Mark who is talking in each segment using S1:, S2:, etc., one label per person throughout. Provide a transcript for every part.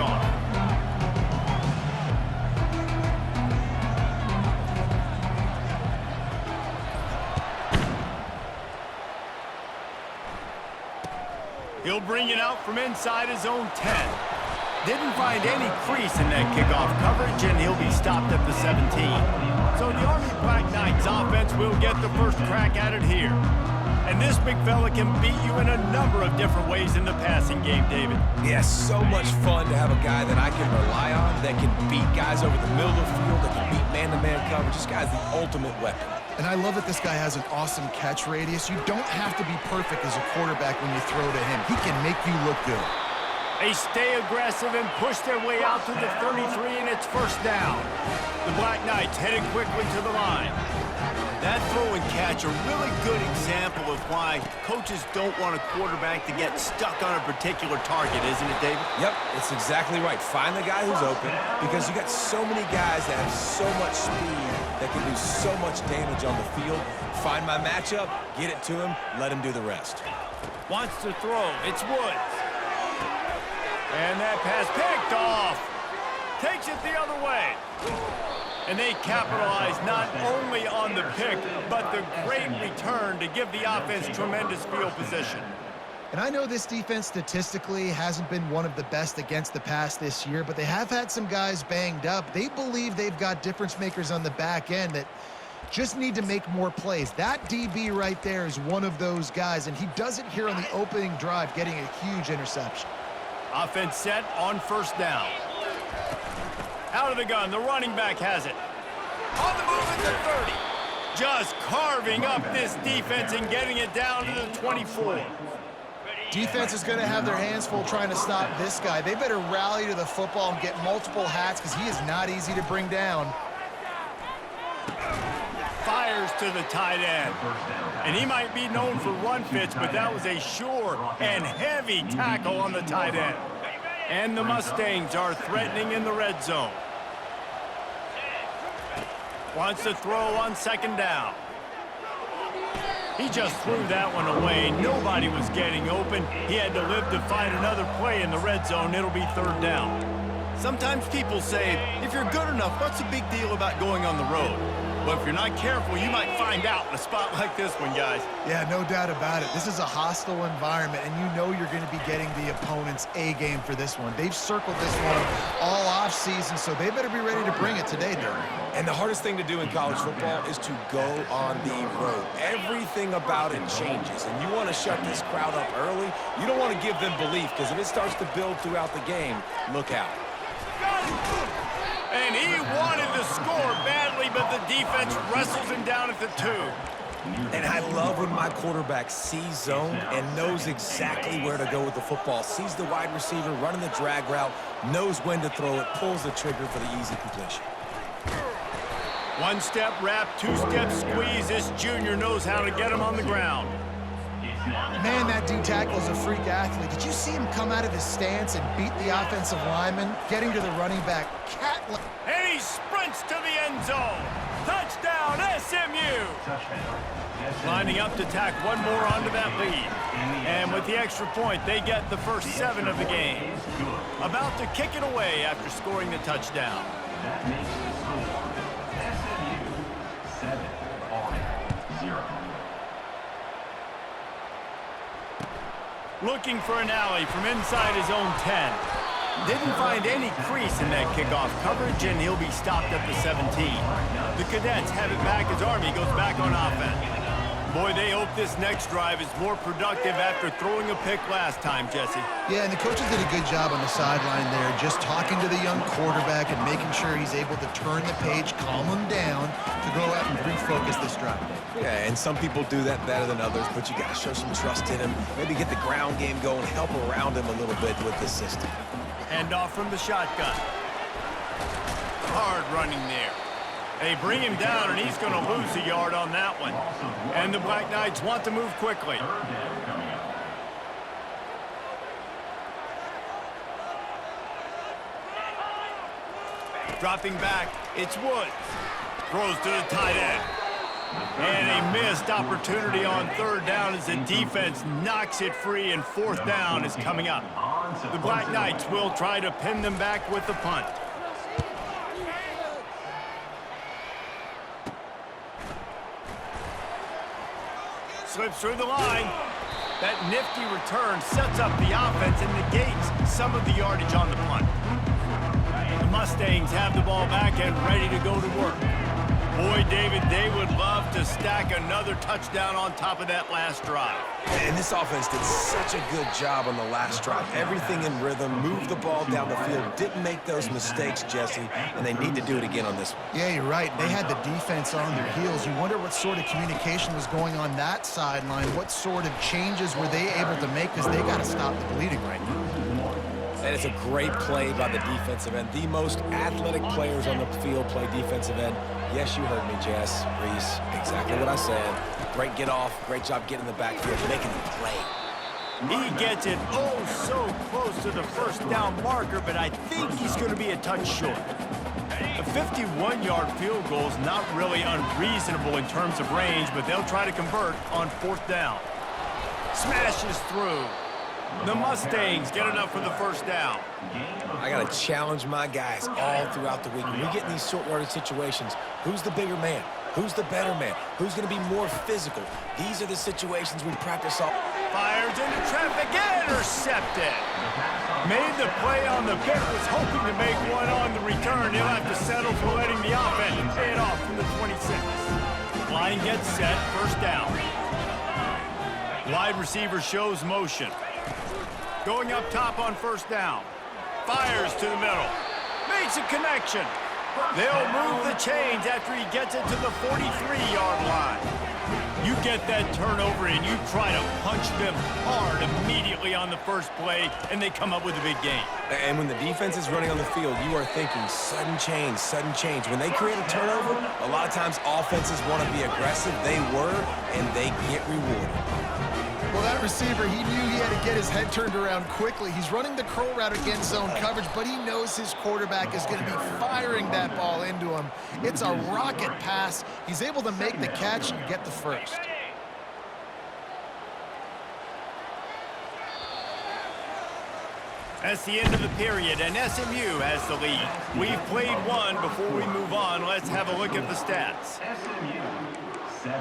S1: kickoff. He'll bring it out from inside his own 10. Didn't find any crease in that kickoff coverage, and he'll be stopped at the 17. So the Army Black Knights offense will get the first crack at it here. And this big fella can beat you in a number of different ways in the passing game, David.
S2: Yeah, so much fun to have a guy that I can rely on, that can beat guys over the middle of the field, that can beat man-to-man coverage. This guy's the ultimate weapon.
S3: And I love that this guy has an awesome catch radius. You don't have to be perfect as a quarterback when you throw to him. He can make you look good.
S1: They stay aggressive and push their way out to the 33, and it's first down. The Black Knights headed quickly to the line. That throw and catch, a really good example of why coaches don't want a quarterback to get stuck on a particular target, isn't it, David?
S2: Yep, it's exactly right. Find the guy who's open, because you got so many guys that have so much speed that can do so much damage on the field. Find my matchup, get it to him, let him do the rest.
S1: Wants to throw. It's Woods. And that pass picked off. Takes it the other way. And they capitalize not only on the pick, but the great return to give the offense tremendous field position.
S3: And I know this defense statistically hasn't been one of the best against the pass this year, but they have had some guys banged up. They believe they've got difference makers on the back end that just need to make more plays. That DB right there is one of those guys, and he does it here on the opening drive, getting a huge interception.
S1: Offense set on first down. Out of the gun, the running back has it. On the move at the 30. Just carving up this defense and getting it down to the 24.
S3: Defense is going to have their hands full trying to stop this guy. They better rally to the football and get multiple hats because he is not easy to bring down.
S1: Fires to the tight end. And he might be known for run fits, but that was a sure and heavy tackle on the tight end. And the Mustangs are threatening in the red zone. Wants to throw on second down. He just threw that one away. Nobody was getting open. He had to live to find another play in the red zone. It'll be third down. Sometimes people say, if you're good enough, what's the big deal about going on the road? Well, if you're not careful, you might find out in a spot like this one, guys.
S3: Yeah, no doubt about it. This is a hostile environment, and you know you're going to be getting the opponent's A game for this one. They've circled this one all offseason, so they better be ready to bring it today, Darren.
S2: And the hardest thing to do in college football is to go on the road. Everything about it changes, and you want to shut this crowd up early. You don't want to give them belief, because if it starts to build throughout the game, look out.
S1: And he wanted to score badly, but the defense wrestles him down at the 2.
S2: And I love when my quarterback sees zone and knows exactly where to go with the football. Sees the wide receiver running the drag route, knows when to throw it, pulls the trigger for the easy completion.
S1: One-step wrap, two-step squeeze. This junior knows how to get him on the ground.
S3: Man, that D-tackle is a freak athlete. Did you see him come out of his stance and beat the offensive lineman, getting to the running back?
S1: And he sprints to the end zone. Touchdown, SMU! Lining up to tack one more onto that lead. And with the extra point, they get the first 7 of the game. About to kick it away after scoring the touchdown.
S4: That makes the score SMU 7-0.
S1: Looking for an alley from inside his own 10. Didn't find any crease in that kickoff coverage, and he'll be stopped at the 17. The Cadets have it back as Army goes back on offense. Boy, they hope this next drive is more productive after throwing a pick last time, Jesse.
S3: Yeah, and the coaches did a good job on the sideline there, just talking to the young quarterback and making sure he's able to turn the page, calm him down to go out and refocus this drive.
S2: Yeah, and some people do that better than others, but you got to show some trust in him. Maybe get the ground game going, help around him a little bit with this system.
S1: Hand off from the shotgun. Hard running there. They bring him down, and he's going to lose a yard on that one. And the Black Knights want to move quickly. Dropping back, it's Woods. Throws to the tight end. And a missed opportunity on third down as the defense knocks it free, and fourth down is coming up. The Black Knights will try to pin them back with the punt. Slips through the line. That nifty return sets up the offense and negates some of the yardage on the punt. The Mustangs have the ball back and ready to go to work. Boy, David, they would love to stack another touchdown on top of that last drive.
S2: And this offense did such a good job on the last drive. Everything in rhythm, moved the ball down the field, didn't make those mistakes, Jesse, and they need to do it again on this one.
S3: Yeah, you're right. They had the defense on their heels. You wonder what sort of communication was going on that sideline. What sort of changes were they able to make, because they got to stop the bleeding right now.
S2: And it's a great play by the defensive end. The most athletic players on the field play defensive end. Yes, you heard me, Jess, Reese. Exactly what I said. Great get off. Great job getting in the backfield, making the play.
S1: He gets it oh so close to the first down marker, but I think he's going to be a touch short. A 51-yard field goal is not really unreasonable in terms of range, but they'll try to convert on 4th down. Smashes through. The Mustangs get enough for the first down.
S2: I got to challenge my guys all throughout the week. When we get in these short-yardage situations, who's the bigger man? Who's the better man? Who's going to be more physical? These are the situations we practice all.
S1: Fires into traffic, intercepted. Made the play on the pick, was hoping to make one on the return. He'll have to settle for letting the offense pay it off from the 26. Line gets set, first down. Wide receiver shows motion. Going up top on first down. Fires to the middle. Makes a connection. They'll move the chains after he gets it to the 43-yard line. You get that turnover and you try to punch them hard immediately on the first play, and they come up with a big gain.
S2: And when the defense is running on the field, you are thinking sudden change, sudden change. When they create a turnover, a lot of times offenses want to be aggressive. They were, and they get rewarded.
S3: Well, that receiver, he knew he had to get his head turned around quickly. He's running the curl route against zone coverage, but he knows his quarterback is going to be firing that ball into him. It's a rocket pass. He's able to make the catch and get the first.
S1: That's the end of the period, and SMU has the lead. We've played one. Before we move on, let's have a look at the stats.
S4: SMU 7.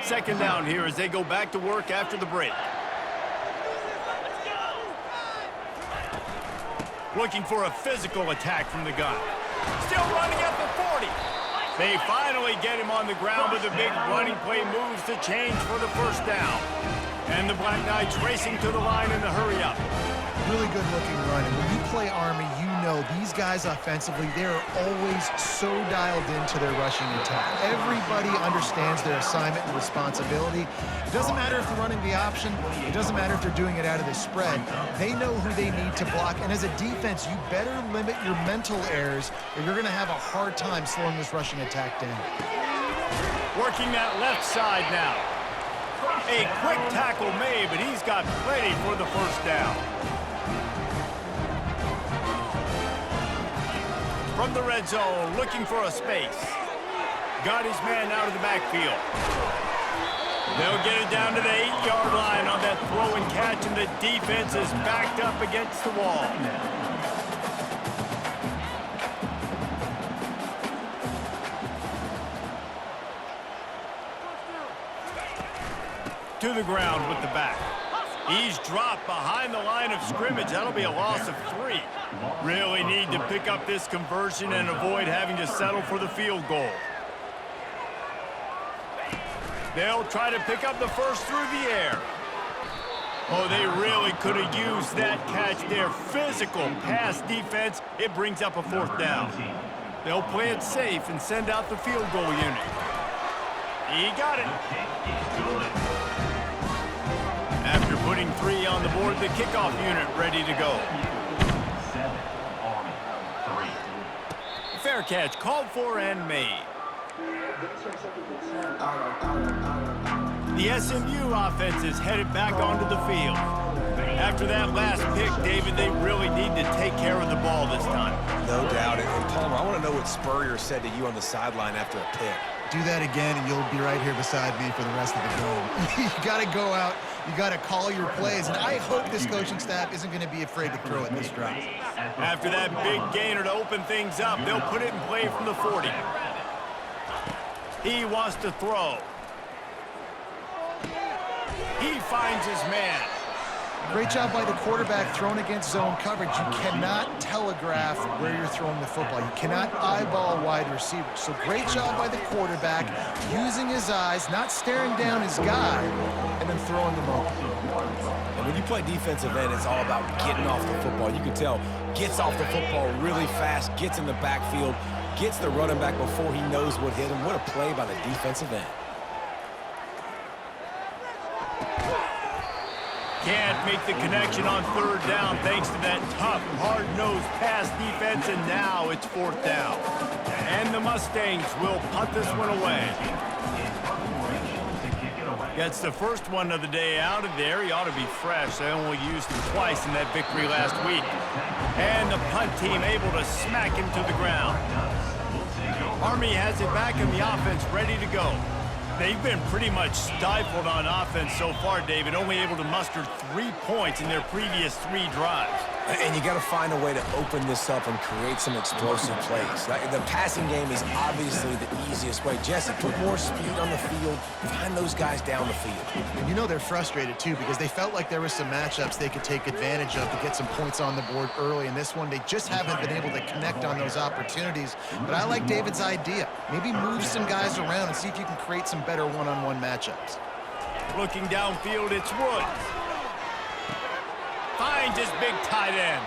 S1: Second down here as they go back to work after the break. Looking for a physical attack from the gun. Still running at the 40. They finally get him on the ground, but the big running play moves the chains for the first down. And the Black Knights racing to the line in the hurry-up.
S3: Really good looking run. And when you play Army, you know these guys offensively, they're always so dialed into their rushing attack. Everybody understands their assignment and responsibility. It doesn't matter if they're running the option. It doesn't matter if they're doing it out of the spread. They know who they need to block. And as a defense, you better limit your mental errors or you're going to have a hard time slowing this rushing attack down.
S1: Working that left side now. A quick tackle made, but he's got plenty for the first down. From the red zone, looking for a space. Got his man out of the backfield. They'll get it down to the 8-yard line on that throw and catch, and the defense is backed up against the wall. To the ground with the back. He's dropped behind the line of scrimmage. That'll be a loss of 3. Really need to pick up this conversion and avoid having to settle for the field goal. They'll try to pick up the first through the air. Oh, they really could have used that catch there. Physical pass defense. It brings up a 4th down. They'll play it safe and send out the field goal unit. He got it. After putting 3 on the board, the kickoff unit ready to go.
S4: 7. Army 3.
S1: Fair catch called for and made. The SMU offense is headed back onto the field. After that last pick, David, they really need to take care of the ball this time.
S2: No doubt. And Palmer, I want to know what Spurrier said to you on the sideline after a pick.
S3: Do that again, and you'll be right here beside me for the rest of the game. You got to go out You got to call your plays, and I hope this coaching staff isn't going to be afraid to throw it this drive.
S1: After that big gainer to open things up, they'll put it in play from the 40. He wants to throw. He finds his man.
S3: Great job by the quarterback throwing against zone coverage. You cannot telegraph where you're throwing the football. You cannot eyeball wide receivers. So great job by the quarterback using his eyes, not staring down his guy, and then throwing them open.
S2: And when you play defensive end, it's all about getting off the football. You can tell, gets off the football really fast, gets in the backfield, gets the running back before he knows what hit him. What a play by the defensive end.
S1: Can't make the connection on third down thanks to that tough, hard-nosed pass defense, and now it's fourth down. And the Mustangs will punt this one away. Gets the first one of the day out of there. He ought to be fresh. They only used him twice in that victory last week. And the punt team able to smack him to the ground. Army has it back in the offense, ready to go. They've been pretty much stifled on offense so far, David, only able to muster 3 points in their previous 3 drives.
S2: And you got to find a way to open this up and create some explosive plays. The passing game is obviously the easiest way. Jesse, put more speed on the field, find those guys down the field.
S3: And you know they're frustrated, too, because they felt like there were some matchups they could take advantage of to get some points on the board early. In this one, they just haven't been able to connect on those opportunities. But I like David's idea. Maybe move some guys around and see if you can create some better one-on-one matchups.
S1: Looking downfield, it's Woods. Finds his big tight end.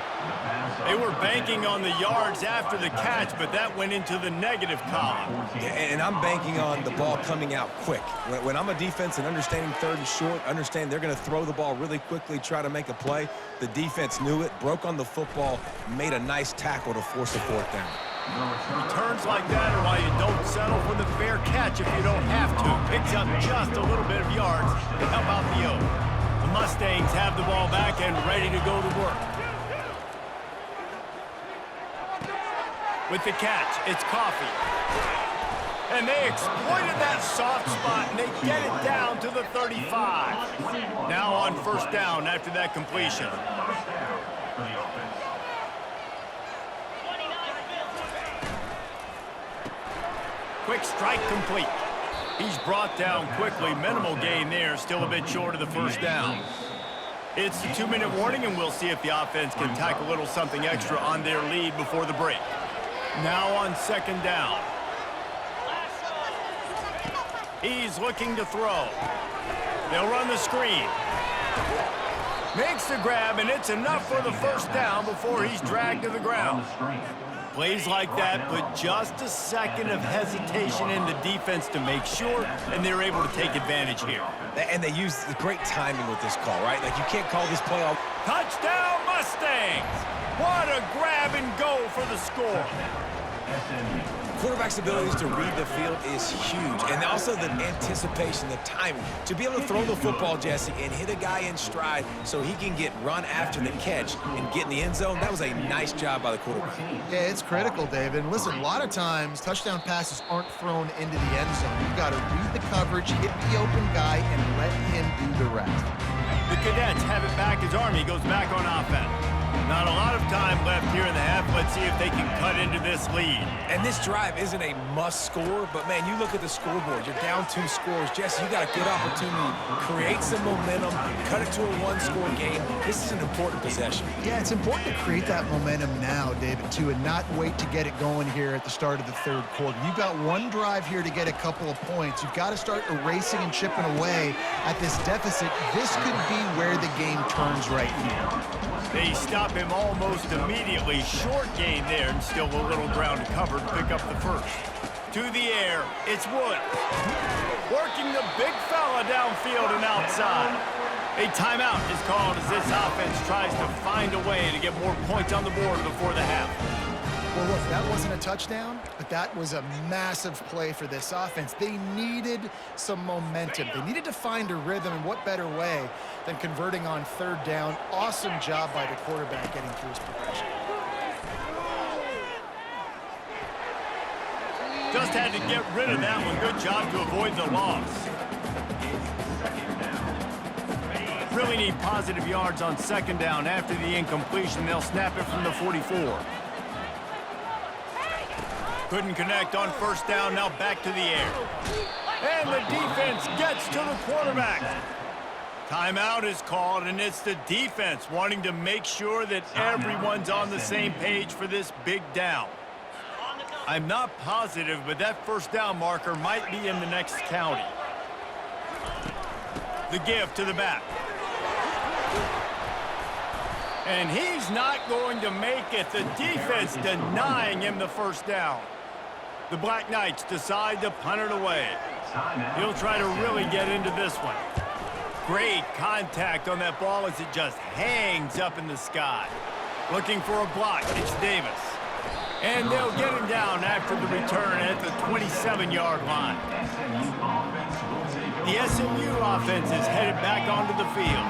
S1: They were banking on the yards after the catch, but that went into the negative column.
S2: Yeah, and I'm banking on the ball coming out quick. When I'm a defense and understanding third and short, understand they're going to throw the ball really quickly, try to make a play. The defense knew it, broke on the football, made a nice tackle to force a fourth down.
S1: Returns like that are why you don't settle for the fair catch if you don't have to. Picks up just a little bit of yards to help out the O. The Mustangs have the ball back and ready to go to work. With the catch, it's Coffee. And they exploited that soft spot, and they get it down to the 35. Now on first down after that completion. Quick strike complete. He's brought down quickly. Minimal gain there. Still a bit short of the first down. It's the 2-minute warning, and we'll see if the offense can tack a little something extra on their lead before the break. Now on second down. He's looking to throw. They'll run the screen. Makes the grab, and it's enough for the first down before he's dragged to the ground. Plays like that put just a second of hesitation in the defense to make sure, and they're able to take advantage here.
S2: And they used great timing with this call, right? Like, you can't call this play all...
S1: Touchdown, Mustangs! What a grab and go for the score.
S2: Quarterback's abilities to read the field is huge. And also the anticipation, the timing. To be able to throw the football, Jesse, and hit a guy in stride so he can get run after the catch and get in the end zone, that was a nice job by the quarterback.
S3: Yeah, it's critical, David. And listen, a lot of times, touchdown passes aren't thrown into the end zone. You've got to read the coverage, hit the open guy, and let him do the rest.
S1: The Cadets have it back as Army goes back on offense. Not a lot of time left here in the half. Let's see if they can cut into this lead.
S2: And this drive isn't a must score, but man, you look at the scoreboard, you're down 2 scores. Jesse, you got a good opportunity to create some momentum, cut it to a 1-score game. This is an important possession.
S3: Yeah, it's important to create that momentum now, David, too, and not wait to get it going here at the start of the third quarter. You've got one drive here to get a couple of points. You've got to start erasing and chipping away at this deficit. This could be where the game turns right here.
S1: They stop him almost immediately. Short gain there, and still a little ground covered to pick up the first. To the air, it's Woods. Working the big fella downfield and outside. A timeout is called as this offense tries to find a way to get more points on the board before the half.
S3: Well, look, that wasn't a touchdown, but that was a massive play for this offense. They needed some momentum. They needed to find a rhythm, and what better way than converting on third down. Awesome job by the quarterback getting through his progression.
S1: Just had to get rid of that one. Good job to avoid the loss. really need positive yards on second down. After the incompletion, they'll snap it from the 44. Couldn't connect on first down, now back to the air. And the defense gets to the quarterback. Timeout is called, and it's the defense wanting to make sure that everyone's on the same page for this big down. I'm not positive, but that first down marker might be in the next county. The give to the back. And he's not going to make it. The defense denying him the first down. The Black Knights decide to punt it away. He'll try to really get into this one. Great contact on that ball as it just hangs up in the sky. Looking for a block, it's Davis. And they'll get him down after the return at the 27-yard line. The SMU offense is headed back onto the field.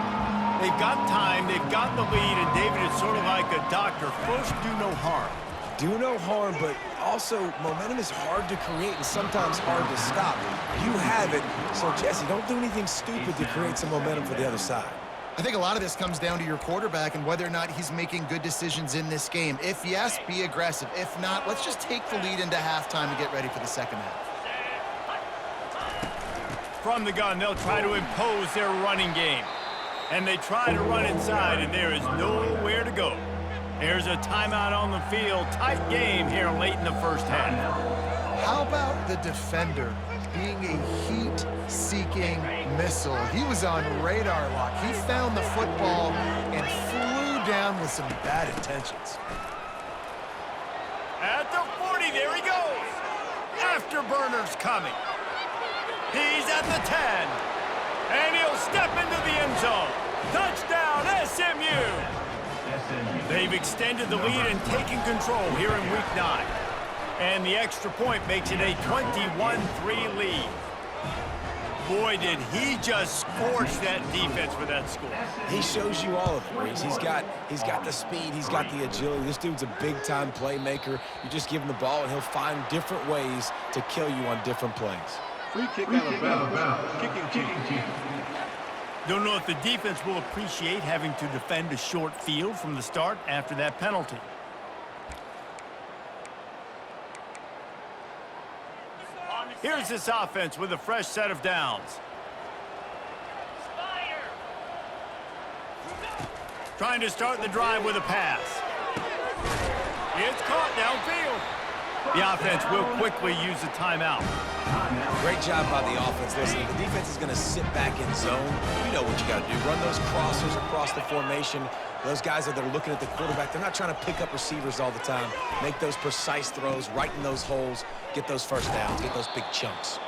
S1: They've got time, they've got the lead, and David is sort of like a doctor. First, do no harm.
S2: Do no harm, but also momentum is hard to create and sometimes hard to stop. You have it, so Jesse, don't do anything stupid to create some momentum for the other side.
S3: I think a lot of this comes down to your quarterback and whether or not he's making good decisions in this game. If yes, be aggressive. If not, let's just take the lead into halftime and get ready for the second half.
S1: From the gun, they'll try to impose their running game. And they try to run inside, and there is nowhere to go. There's a timeout on the field. Tight game here late in the first half.
S3: How about the defender being a heat-seeking missile? He was on radar lock. He found the football and flew down with some bad intentions.
S1: At the 40, there he goes. Afterburner's coming. He's at the 10. And he'll step into the end zone. Touchdown, SMU. They've extended the lead and taken control here in Week 9. And the extra point makes it a 21-3 lead. Boy, did he just scorch that defense with that score.
S2: He shows you all of it, Reese. He's got the speed, he's got the agility. This dude's a big-time playmaker. You just give him the ball, and he'll find different ways to kill you on different plays.
S5: Free kick out of bounds. Kicking team.
S1: Don't know if the defense will appreciate having to defend a short field from the start after that penalty. Here's this offense with a fresh set of downs. Trying to start the drive with a pass. It's caught downfield. The offense will quickly use a timeout.
S2: Great job by the offense. Listen, the defense is going to sit back in zone. You know what you got to do. Run those crossers across the formation. Those guys that are looking at the quarterback, they're not trying to pick up receivers all the time. Make those precise throws, right in those holes, get those first downs, get those big chunks.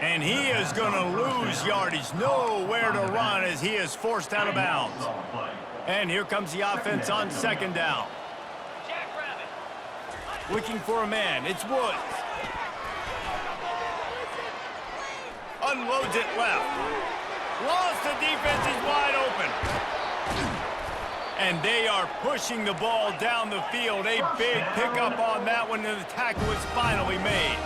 S1: And he is going to lose yardage. Nowhere to run as he is forced out of bounds. And here comes the offense on second down. Looking for a man. It's Woods. Unloads it left. Lost, the defense is wide open. And they are pushing the ball down the field. A big pickup on that one, and the tackle is finally made.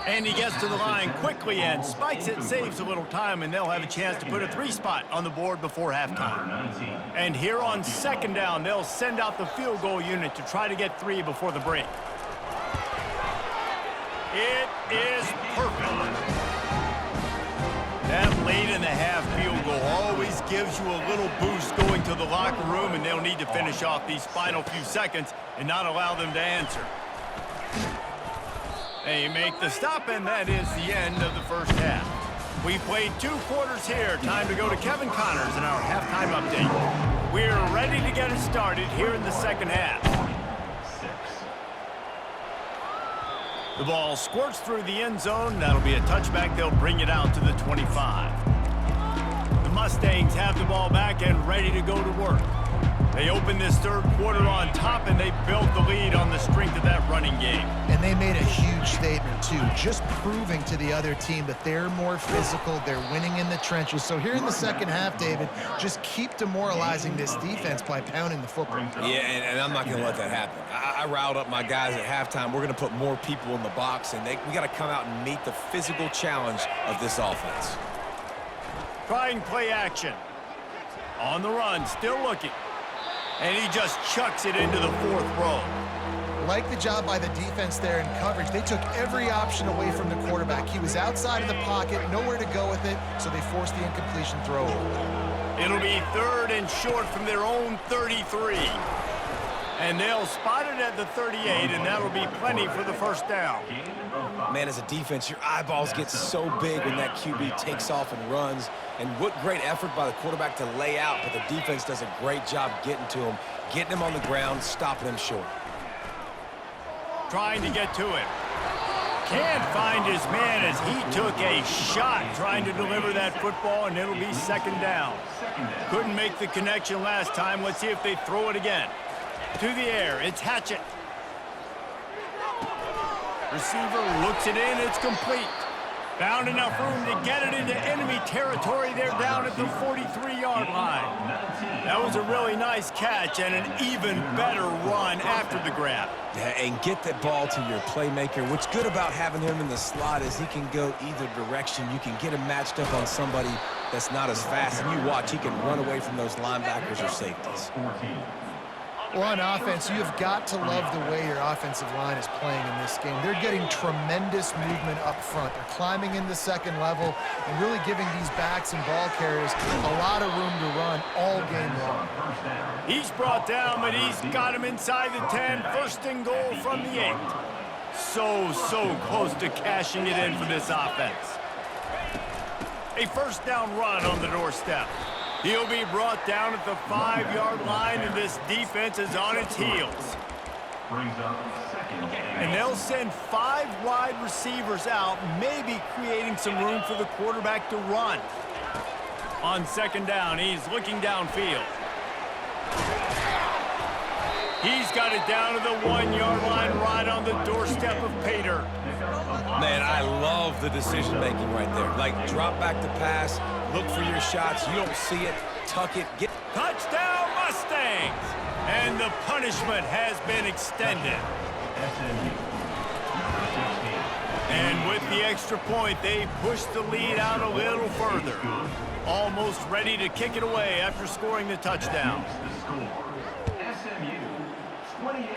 S1: And he gets to the line quickly and spikes it, saves a little time, and they'll have a chance to put a 3-spot on the board before halftime. And here on second down, they'll send out the field goal unit to try to get 3 before the break. It is perfect. That late in the half field goal always gives you a little boost going to the locker room, and they'll need to finish off these final few seconds and not allow them to answer. They make the stop, and that is the end of the first half. We've played 2 quarters here. Time to go to Kevin Connors in our halftime update. We're ready to get it started here in the second half. The ball squirts through the end zone. That'll be a touchback. They'll bring it out to the 25. The Mustangs have the ball back and ready to go to work. They opened this third quarter on top, and they built the lead on the strength of that running game.
S3: And they made a huge statement, too, just proving to the other team that they're more physical, they're winning in the trenches. So here in the second half, David, just keep demoralizing this defense by pounding the football.
S2: Yeah, and I'm not going to let that happen. I riled up my guys at halftime. We're going to put more people in the box, and we got to come out and meet the physical challenge of this offense.
S1: Trying play action. On the run, still looking. And he just chucks it into the fourth row.
S3: Like the job by the defense there in coverage. They took every option away from the quarterback. He was outside of the pocket, nowhere to go with it, so they forced the incompletion throw.
S1: It'll be 3rd and short from their own 33. And they'll spot it at the 38, and that'll be plenty for the first down.
S2: Man, as a defense, your eyeballs get so big when that QB takes off and runs. And what great effort by the quarterback to lay out, but the defense does a great job getting to him, getting him on the ground, stopping him short.
S1: Trying to get to him. Can't find his man as he took a shot trying to deliver that football, and it'll be second down. Couldn't make the connection last time. Let's see if they throw it again. To the air, it's Hatchett. Receiver looks it in, it's complete. Found enough room to get it into enemy territory. They're down at the 43-yard line. That was a really nice catch and an even better run after the grab.
S2: Yeah, and get that ball to your playmaker. What's good about having him in the slot is he can go either direction. You can get him matched up on somebody that's not as fast, and you watch, he can run away from those linebackers or safeties.
S3: Well, on offense, you've got to love the way your offensive line is playing in this game. They're getting tremendous movement up front. They're climbing in the second level and really giving these backs and ball carriers a lot of room to run all game long.
S1: He's brought down, but he's got him inside the 10. 1st and goal from the 8. So close to cashing it in for this offense. A first down run on the doorstep. He'll be brought down at the 5-yard line, and this defense is on its heels. And they'll send 5 wide receivers out, maybe creating some room for the quarterback to run. On second down, he's looking downfield. He's got it down to the 1-yard line right on the doorstep of Pater.
S2: Man, I love the decision-making right there. Like, drop back to pass, look for your shots. You don't see it, tuck it, get...
S1: Touchdown, Mustangs! And the punishment has been extended. And with the extra point, they push the lead out a little further. Almost ready to kick it away after scoring the touchdown.
S4: SMU 28,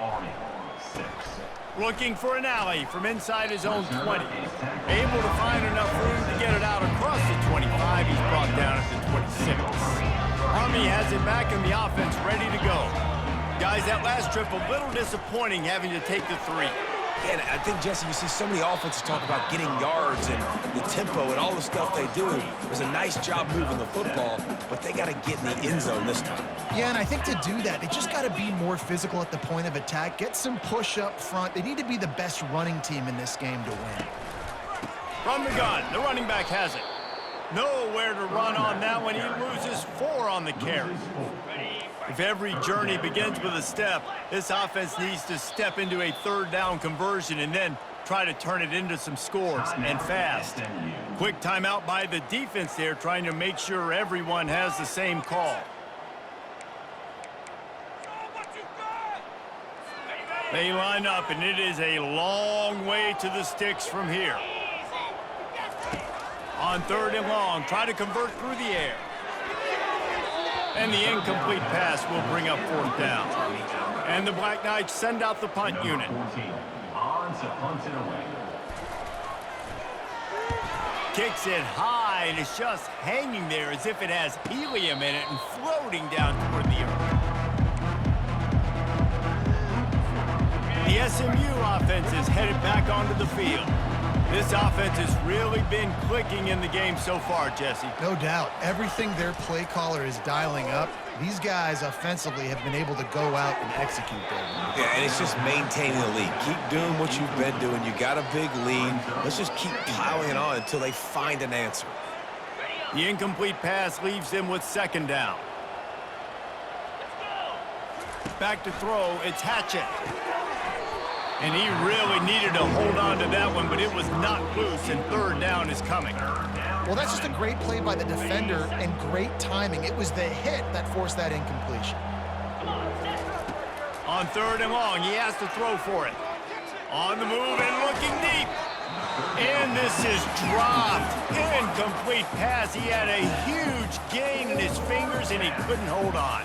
S4: Army 6.
S1: Looking for an alley from inside his own 20. Able to find enough room to get it out across the 25. He's brought down at the 26. Army has it back in the offense, ready to go. Guys, that last trip a little disappointing having to take the 3.
S2: Yeah, and I think, Jesse, you see so many offenses talk about getting yards and the tempo and all the stuff they do. It was a nice job moving the football, but they got to get in the end zone this time.
S3: Yeah, and I think to do that, they just got to be more physical at the point of attack, get some push up front. They need to be the best running team in this game to win.
S1: From the gun, the running back has it. Nowhere to run on that one. He loses 4 on the carry. If every journey begins with a step, this offense needs to step into a 3rd down conversion and then try to turn it into some scores, and fast. Quick timeout by the defense there, trying to make sure everyone has the same call. They line up, and it is a long way to the sticks from here. On 3rd and long, try to convert through the air. And the incomplete pass will bring up 4th down. And the Black Knights send out the punt unit.
S4: 14, on to punt it away.
S1: Kicks it high, and it's just hanging there as if it has helium in it and floating down toward the earth. The SMU offense is headed back onto the field. This offense has really been clicking in the game so far, Jesse.
S3: No doubt. Everything their play caller is dialing up, these guys offensively have been able to go out and execute there.
S2: Yeah, and it's just maintaining the lead. Keep doing what you've been doing. You got a big lead. Let's just keep piling it on until they find an answer.
S1: The incomplete pass leaves them with 2nd down. Back to throw, it's Hatchett. And he really needed to hold on to that one, but it was not loose, and third down is coming.
S3: Well, that's just a great play by the defender and great timing. It was the hit that forced that incompletion.
S1: On third and long, he has to throw for it. On the move and looking deep. And this is dropped. Incomplete pass. He had a huge gain in his fingers, and he couldn't hold on.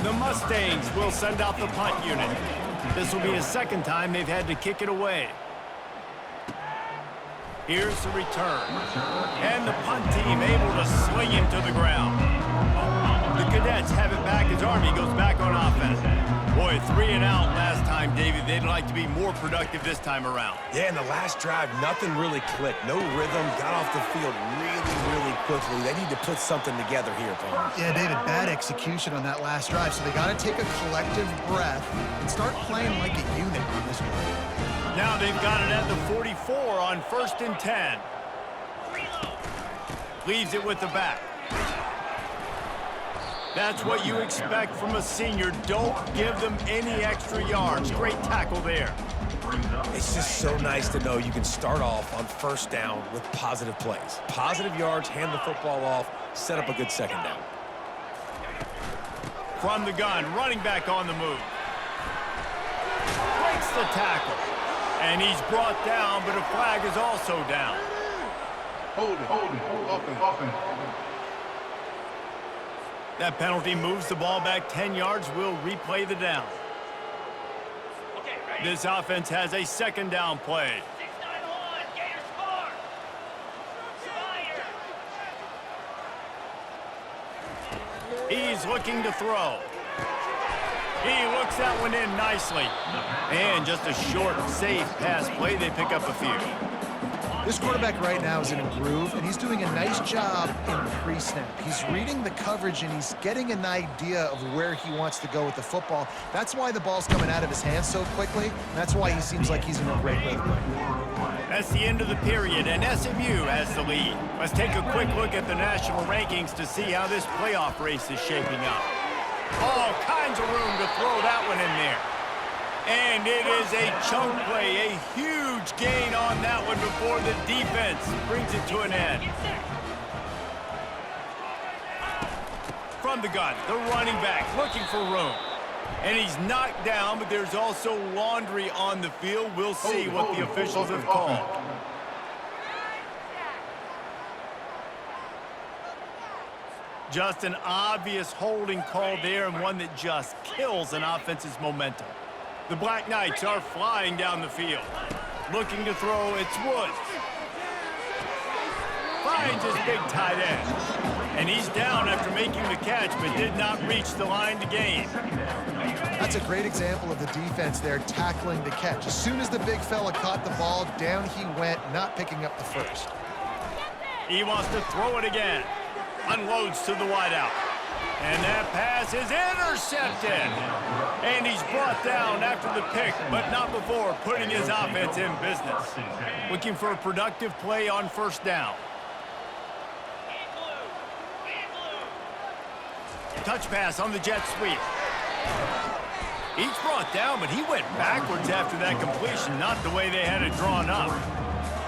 S1: The Mustangs will send out the punt unit. This will be a second time they've had to kick it away. Here's the return. And the punt team able to sling him to the ground. The Cadets have it back as Army goes back on offense. Boy, 3 and out last time, David. They'd like to be more productive this time around.
S2: Yeah, in the last drive, nothing really clicked. No rhythm, got off the field really quickly. They need to put something together here, Paul.
S3: Yeah, David, bad execution on that last drive, so they got to take a collective breath and start playing like a unit on this one.
S1: Now they've got it at the 44 on 1st and 10. Leaves it with the back. That's what you expect from a senior. Don't give them any extra yards. Great tackle there.
S2: It's just so nice to know you can start off on first down with positive plays. Positive yards, hand the football off, set up a good second down.
S1: From the gun, running back on the move. Breaks the tackle. And he's brought down, but a flag is also down.
S5: Hold it. Offense.
S1: That penalty moves the ball back 10 yards. We'll replay the down. This offense has a second down play. He's looking to throw. He looks that one in nicely. And just a short, safe pass play. They pick up a few.
S3: This quarterback right now is in a groove, and he's doing a nice job in pre-snap. He's reading the coverage, and he's getting an idea of where he wants to go with the football. That's why the ball's coming out of his hands so quickly, and that's why he seems like he's in a great rhythm.
S1: That's the end of the period, and SMU has the lead. Let's take a quick look at the national rankings to see how this playoff race is shaping up. All kinds of room to throw that one in there. And it is a chunk play, a huge gain on that one before the defense brings it to an end. From the gun, the running back looking for room. And he's knocked down, but there's also laundry on the field. We'll see what the officials have called. Just an obvious holding call there, and one that just kills an offense's momentum. The Black Knights are flying down the field. Looking to throw, it's Woods. Finds his big tight end. And he's down after making the catch, but did not reach the line to gain.
S3: That's a great example of the defense there tackling the catch. As soon as the big fella caught the ball, down he went, not picking up the first.
S1: He wants to throw it again. Unloads to the wideout. And that pass is intercepted. And he's brought down after the pick, but not before putting his offense in business. Looking for a productive play on first down. Touch pass on the jet sweep. He's brought down, but he went backwards after that completion, not the way they had it drawn up.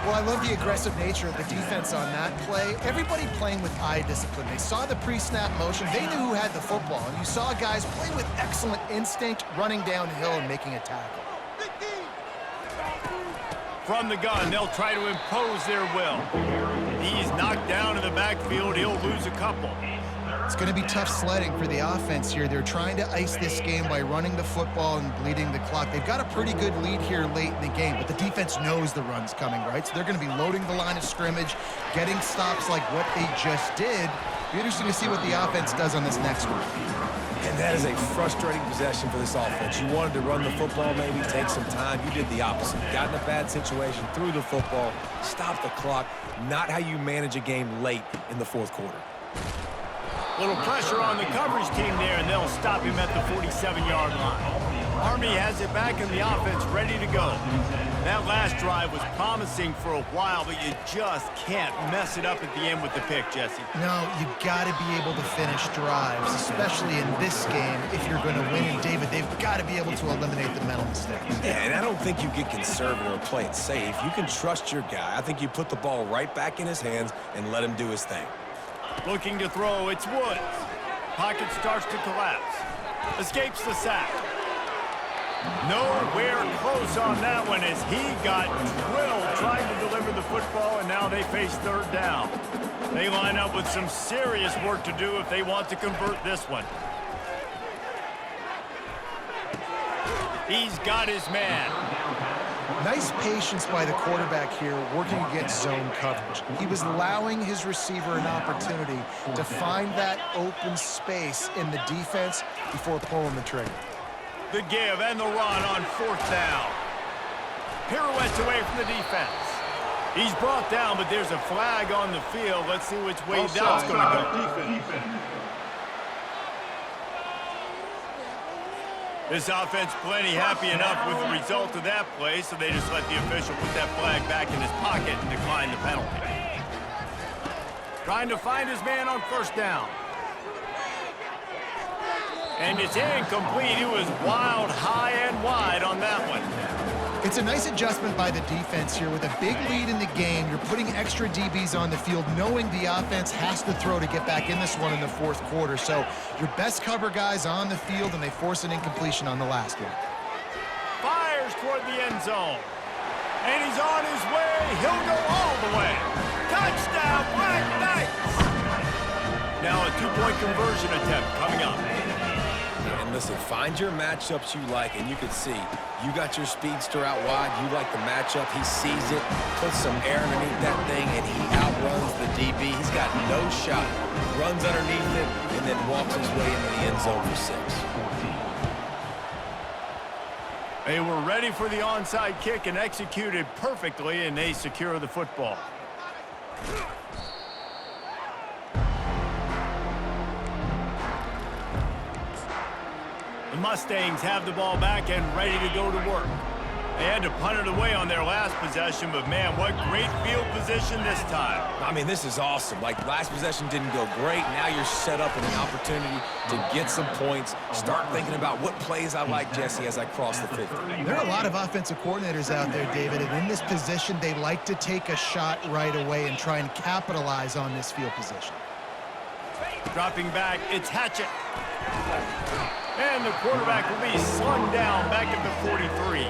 S3: Well, I love the aggressive nature of the defense on that play. Everybody playing with eye discipline. They saw the pre-snap motion. They knew who had the football. And you saw guys play with excellent instinct, running downhill and making a tackle.
S1: From the gun, they'll try to impose their will. He's knocked down in the backfield. He'll lose a couple.
S3: It's going to be tough sledding for the offense here. They're trying to ice this game by running the football and bleeding the clock. They've got a pretty good lead here late in the game, but the defense knows the run's coming, right? So they're going to be loading the line of scrimmage, getting stops like what they just did. Be interesting to see what the offense does on this next one.
S2: And that is a frustrating possession for this offense. You wanted to run the football, maybe take some time. You did the opposite. Got in a bad situation, threw the football, stopped the clock. Not how you manage a game late in the fourth quarter.
S1: Little pressure on the coverage team there, and they'll stop him at the 47-yard line. Army has it back in the offense, ready to go. That last drive was promising for a while, but you just can't mess it up at the end with the pick, Jesse.
S3: No, you got to be able to finish drives, especially in this game. If you're going to win, and David, they've got to be able to eliminate the mental mistakes.
S2: Yeah, and I don't think you get conservative or play it safe. You can trust your guy. I think you put the ball right back in his hands and let him do his thing.
S1: Looking to throw, it's Woods. Pocket starts to collapse. Escapes the sack. Nowhere close on that one as he got drilled trying to deliver the football, and now they face third down. They line up with some serious work to do if they want to convert this one. He's got his man.
S3: Nice patience by the quarterback here working against zone coverage. He was allowing his receiver an opportunity to find that open space in the defense before pulling the trigger.
S1: The give and the run on fourth down. Pirouettes away from the defense. He's brought down, but there's a flag on the field. Let's see which way that's going to go. This offense plenty happy enough with the result of that play, so they just let the official put that flag back in his pocket and decline the penalty. Trying to find his man on first down. And it's incomplete. He was wild, high and wide on that one.
S3: It's a nice adjustment by the defense here. With a big lead in the game, you're putting extra DBs on the field, knowing the offense has to throw to get back in this one in the fourth quarter. So your best cover guys on the field, and they force an incompletion on the last one.
S1: Fires toward the end zone. And he's on his way. He'll go all the way. Touchdown, Black Knights! Now a two-point conversion attempt coming up.
S2: And listen, find your matchups you like, and you can see you got your speedster out wide. You like the matchup. He sees it, puts some air underneath that thing, and he outruns the DB. He's got no shot. Runs underneath it, and then walks his way into the end zone for 6.
S1: They were ready for the onside kick and executed perfectly, and they secure the football. The Mustangs have the ball back and ready to go to work. They had to punt it away on their last possession, but man, what great field position this time.
S2: I mean, this is awesome. Like, last possession didn't go great. Now you're set up with an opportunity to get some points. Start thinking about what plays I like, Jesse, as I cross the 50.
S3: There are a lot of offensive coordinators out there, David, and in this position, they like to take a shot right away and try and capitalize on this field position.
S1: Dropping back, it's Hatchett. And the quarterback will be slung down back at the 43.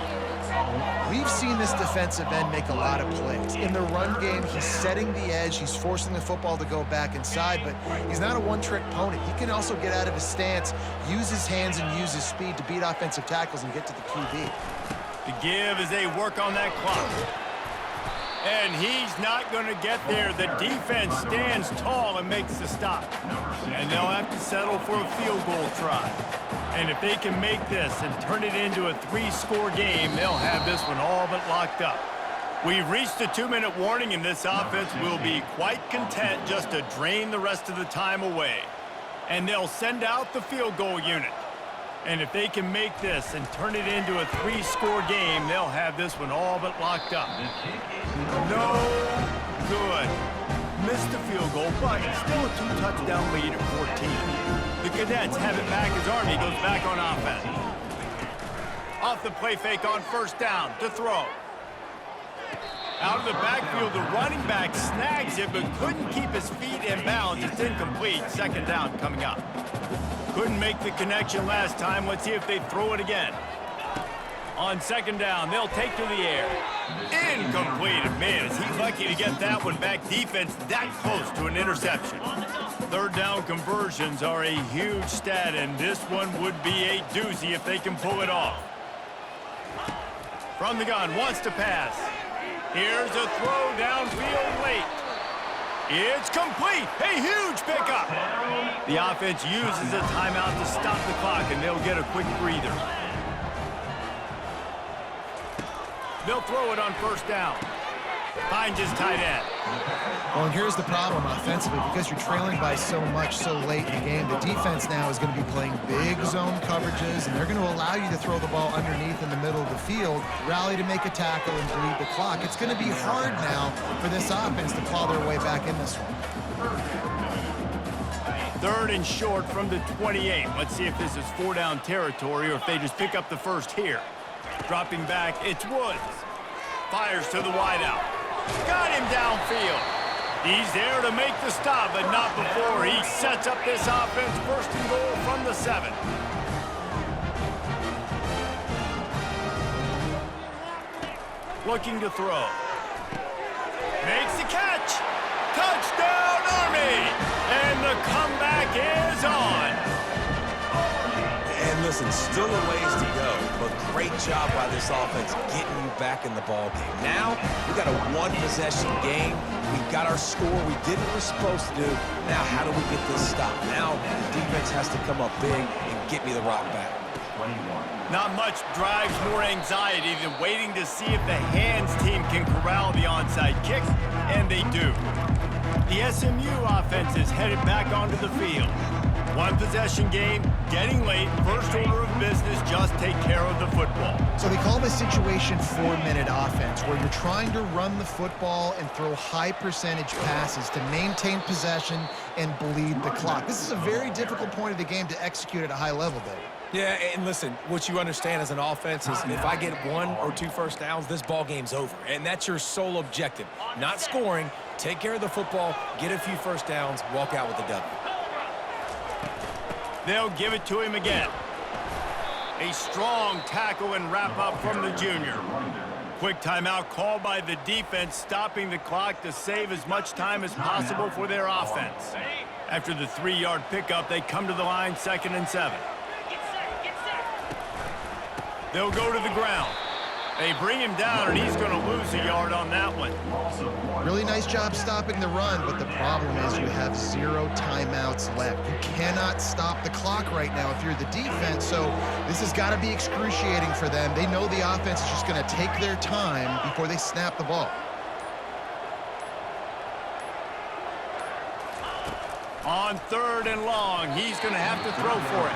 S3: We've seen this defensive end make a lot of plays. In the run game, he's setting the edge. He's forcing the football to go back inside, but he's not a one-trick pony. He can also get out of his stance, use his hands, and use his speed to beat offensive tackles and get to the QB.
S1: The give as they work on that clock. And he's not going to get there. The defense stands tall and makes the stop. And they'll have to settle for a field goal try. And if they can make this and turn it into a 3-score game, they'll have this one all but locked up. We've reached a 2-minute warning, and this offense will be quite content just to drain the rest of the time away. And they'll send out the field goal unit. And if they can make this and turn it into a 3-score game, they'll have this one all but locked up. No good. Missed the field goal, but still a 2-touchdown lead at 14. The Cadets have it back as Army goes back on offense. Off the play fake on first down to throw. Out of the backfield, the running back snags it, but couldn't keep his feet in bounds. It's incomplete. Second down coming up. Couldn't make the connection last time. Let's see if they throw it again. On second down, they'll take to the air. Incomplete. Man, is he lucky to get that one back. Defense that close to an interception. Third down conversions are a huge stat, and this one would be a doozy if they can pull it off. From the gun, wants to pass. Here's a throw downfield late. It's complete. A huge pickup. The offense uses a timeout to stop the clock, and they'll get a quick breather. They'll throw it on first down. Finds his tight end.
S3: Well, and here's the problem offensively. Because you're trailing by so much so late in the game, the defense now is going to be playing big zone coverages, and they're going to allow you to throw the ball underneath in the middle of the field, rally to make a tackle, and bleed the clock. It's going to be hard now for this offense to claw their way back in this one.
S1: 3rd and short from the 28. Let's see if this is 4-down territory or if they just pick up the first here. Dropping back, it's Woods. Fires to the wideout. Got him downfield. He's there to make the stop, but not before he sets up this offense. 1st and goal from the 7. Looking to throw. Makes the catch. Touchdown, Army! And the comeback is on.
S2: And listen, still a ways to go, but great job by this offense getting you back in the ball game. Now, we got a one-possession game. We've got our score. We did what we're supposed to do. Now, how do we get this stop? Now, the defense has to come up big and get me the rock back.
S4: 21.
S1: Not much drives more anxiety than waiting to see if the hands team can corral the onside kick, and they do. The SMU offense is headed back onto the field. One possession game, getting late, first order of business, just take care of the football.
S3: So they call this situation 4-minute offense, where you're trying to run the football and throw high percentage passes to maintain possession and bleed the clock. This is a very difficult point of the game to execute at a high level, Dave.
S2: Yeah, and listen, what you understand as an offense is if I get 1 or 2 first downs, this ball game's over. And that's your sole objective. Not scoring, take care of the football, get a few first downs, walk out with a W.
S1: They'll give it to him again. A strong tackle and wrap up from the junior. Quick timeout called by the defense, stopping the clock to save as much time as possible for their offense. After the 3-yard pickup, they come to the line, 2nd and 7. They'll go to the ground. They bring him down, and he's going to lose a yard on that one.
S3: Really nice job stopping the run, but the problem is you have 0 timeouts left. You cannot stop the clock right now if you're the defense, so this has got to be excruciating for them. They know the offense is just going to take their time before they snap the ball.
S1: On 3rd and long, he's going to have to throw for it.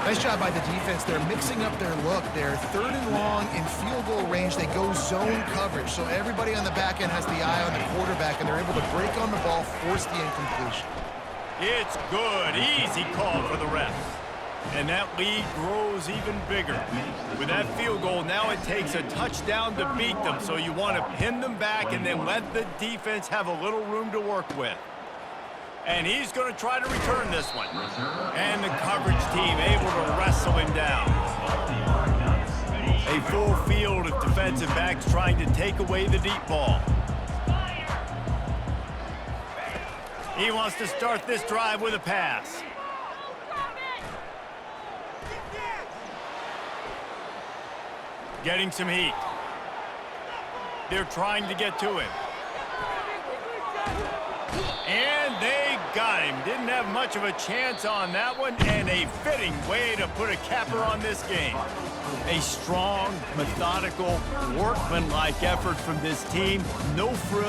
S3: Nice job by the defense. They're mixing up their look. They're 3rd and long in field goal range. They go zone coverage, so everybody on the back end has the eye on the quarterback, and they're able to break on the ball, force the incompletion.
S1: It's good. Easy call for the refs. And that lead grows even bigger. With that field goal, now it takes a touchdown to beat them, so you want to pin them back and then let the defense have a little room to work with. And he's going to try to return this one. And the coverage team able to wrestle him down. A full field of defensive backs trying to take away the deep ball. He wants to start this drive with a pass. Getting some heat. They're trying to get to him. And they got him. Didn't have much of a chance on that one, and a fitting way to put a capper on this game. A strong, methodical, workmanlike effort from this team. No frill.